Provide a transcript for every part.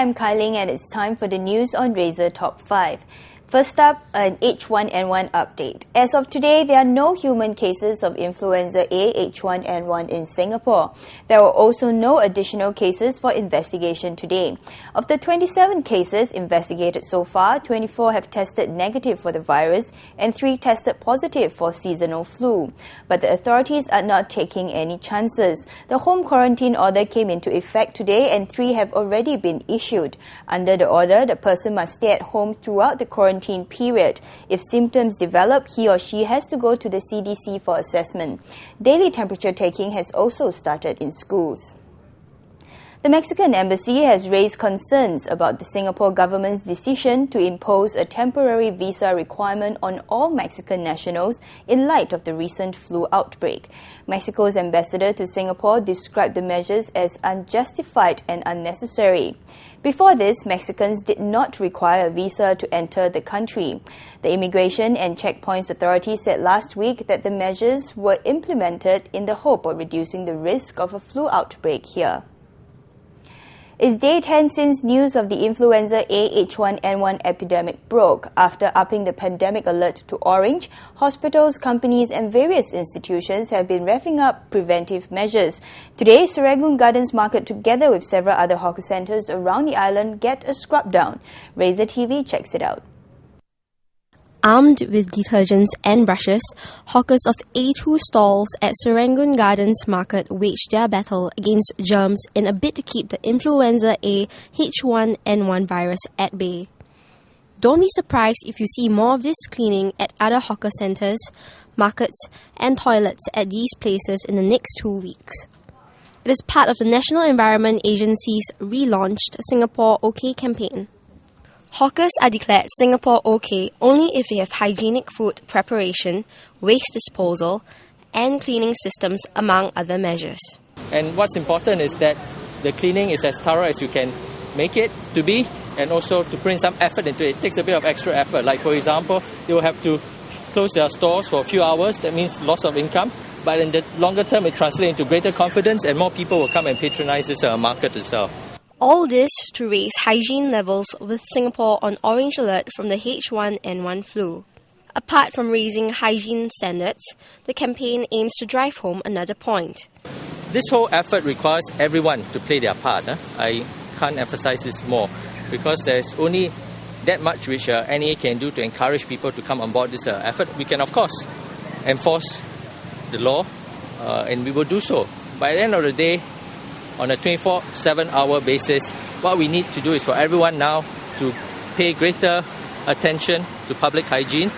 I'm Kai Ling and it's time for the news on Razor Top 5. First up, an H1N1 update. As of today, there are no human cases of influenza A H1N1 in Singapore. There were also no additional cases for investigation today. Of the 27 cases investigated so far, 24 have tested negative for the virus and 3 tested positive for seasonal flu. But the authorities are not taking any chances. The home quarantine order came into effect today and 3 have already been issued. Under the order, the person must stay at home throughout the quarantine period. If symptoms develop, he or she has to go to the CDC for assessment. Daily temperature taking has also started in schools. The Mexican embassy has raised concerns about the Singapore government's decision to impose a temporary visa requirement on all Mexican nationals in light of the recent flu outbreak. Mexico's ambassador to Singapore described the measures as unjustified and unnecessary. Before this, Mexicans did not require a visa to enter the country. The Immigration and Checkpoints Authority said last week that the measures were implemented in the hope of reducing the risk of a flu outbreak here. It's day 10 since news of the influenza A H1N1 epidemic broke. After upping the pandemic alert to orange, hospitals, companies and various institutions have been revving up preventive measures. Today, Serangoon Gardens Market, together with several other hawker centres around the island, get a scrub down. Razor TV checks it out. Armed with detergents and brushes, hawkers of A2 stalls at Serangoon Gardens Market waged their battle against germs in a bid to keep the influenza A H1N1 virus at bay. Don't be surprised if you see more of this cleaning at other hawker centres, markets and toilets at these places in the next 2 weeks. It is part of the National Environment Agency's relaunched Singapore OK campaign. Hawkers are declared Singapore OK only if they have hygienic food preparation, waste disposal, and cleaning systems, among other measures. And what's important is that the cleaning is as thorough as you can make it to be, and also to bring some effort into it. It takes a bit of extra effort. Like, for example, they will have to close their stores for a few hours. That means loss of income. But in the longer term, it translates into greater confidence and more people will come and patronize this market itself. All this to raise hygiene levels with Singapore on orange alert from the H1N1 flu. Apart from raising hygiene standards, the campaign aims to drive home another point. This whole effort requires everyone to play their part. I can't emphasize this more because there's only that much which NEA can do to encourage people to come on board this effort. We can, of course, enforce the law and we will do so. By the end of the day, on a 24/7-hour basis, what we need to do is for everyone now to pay greater attention to public hygiene.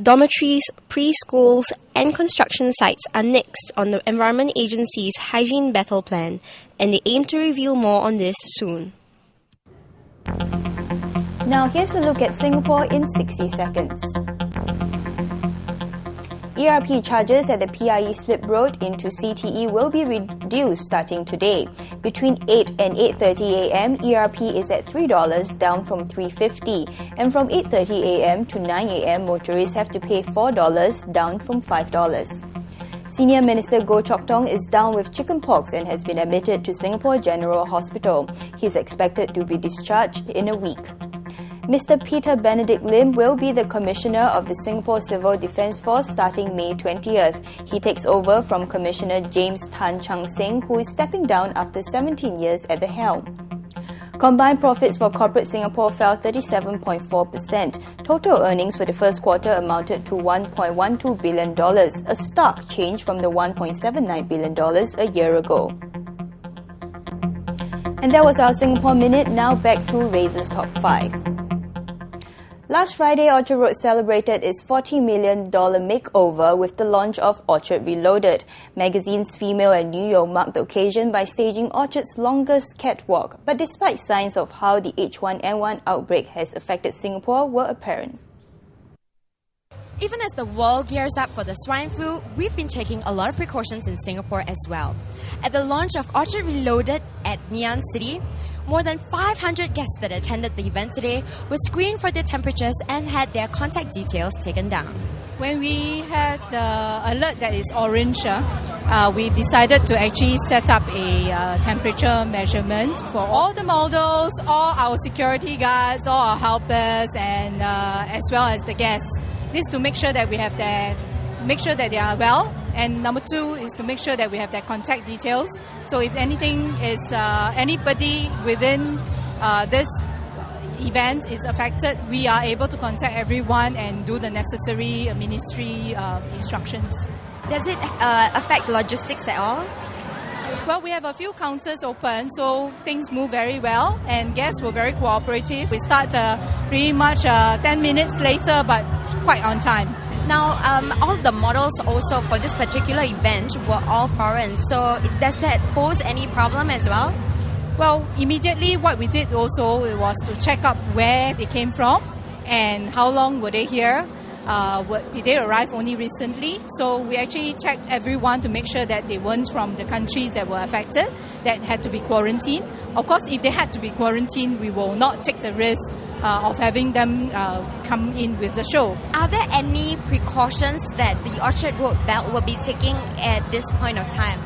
Dormitories, preschools and construction sites are next on the Environment Agency's hygiene battle plan, and they aim to reveal more on this soon. Now here's a look at Singapore in 60 seconds. ERP charges at the PIE Slip Road into CTE will be reduced starting today. Between 8 and 8:30 a.m., ERP is at $3, down from $3.50. And from 8:30 a.m. to 9 a.m., motorists have to pay $4, down from $5. Senior Minister Goh Chok Tong is down with chickenpox and has been admitted to Singapore General Hospital. He is expected to be discharged in a week. Mr. Peter Benedict Lim will be the Commissioner of the Singapore Civil Defence Force starting May 20th. He takes over from Commissioner James Tan Chang Seng, who is stepping down after 17 years at the helm. Combined profits for corporate Singapore fell 37.4%. Total earnings for the first quarter amounted to $1.12 billion, a stark change from the $1.79 billion a year ago. And that was our Singapore Minute. Now back to Razor's Top 5. Last Friday, Orchard Road celebrated its $40 million makeover with the launch of Orchard Reloaded. Magazine's Female and New York marked the occasion by staging Orchard's longest catwalk. But despite signs of how the H1N1 outbreak has affected Singapore were apparent. Even as the world gears up for the swine flu, we've been taking a lot of precautions in Singapore as well. At the launch of Orchard Reloaded at Ngee Ann City, more than 500 guests that attended the event today were screened for their temperatures and had their contact details taken down. When we had the alert that is orange, we decided to actually set up a temperature measurement for all the models, all our security guards, all our helpers, and as well as the guests. This is to make sure that we have make sure that they are well, and number two is to make sure that we have their contact details. So if anything is anybody within this event is affected, we are able to contact everyone and do the necessary ministry instructions. Does it affect logistics at all? Well, we have a few counters open, so things move very well, and guests were very cooperative. We start pretty much 10 minutes later, but quite on time. Now, all the models also for this particular event were all foreign, so does that pose any problem as well? Well, immediately what we did also was to check up where they came from and how long were they here. Did they arrive only recently? So we actually checked everyone to make sure that they weren't from the countries that were affected, that had to be quarantined. Of course, if they had to be quarantined, we will not take the risk of having them come in with the show. Are there any precautions that the Orchard Road Belt will be taking at this point of time?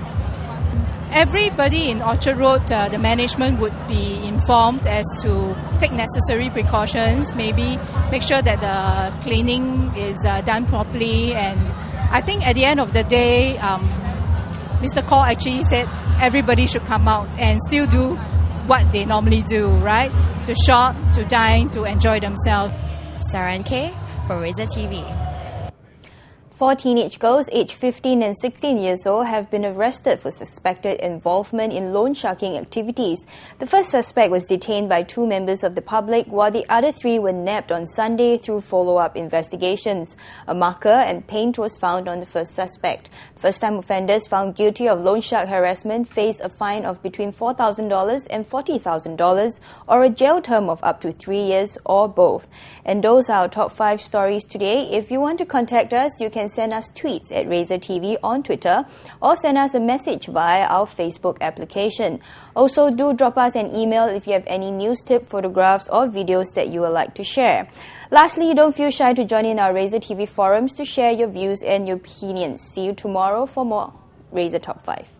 Everybody in Orchard Road, the management would be informed as to take necessary precautions, maybe make sure that the cleaning is done properly. And I think at the end of the day, Mr. Call actually said everybody should come out and still do what they normally do, right? To shop, to dine, to enjoy themselves. Saran K for Razor TV. 4 teenage girls aged 15 and 16 years old have been arrested for suspected involvement in loan sharking activities. The first suspect was detained by 2 members of the public, while the other 3 were nabbed on Sunday through follow-up investigations. A marker and paint was found on the first suspect. First-time offenders found guilty of loan shark harassment face a fine of between $4,000 and $40,000 or a jail term of up to 3 years or both. And those are our top 5 stories today. If you want to contact us, you can send us tweets at Razor TV on Twitter or send us a message via our Facebook application. Also, do drop us an email if you have any news tip, photographs or videos that you would like to share. Lastly, don't feel shy to join in our Razor TV forums to share your views and your opinions. See you tomorrow for more Razor Top 5.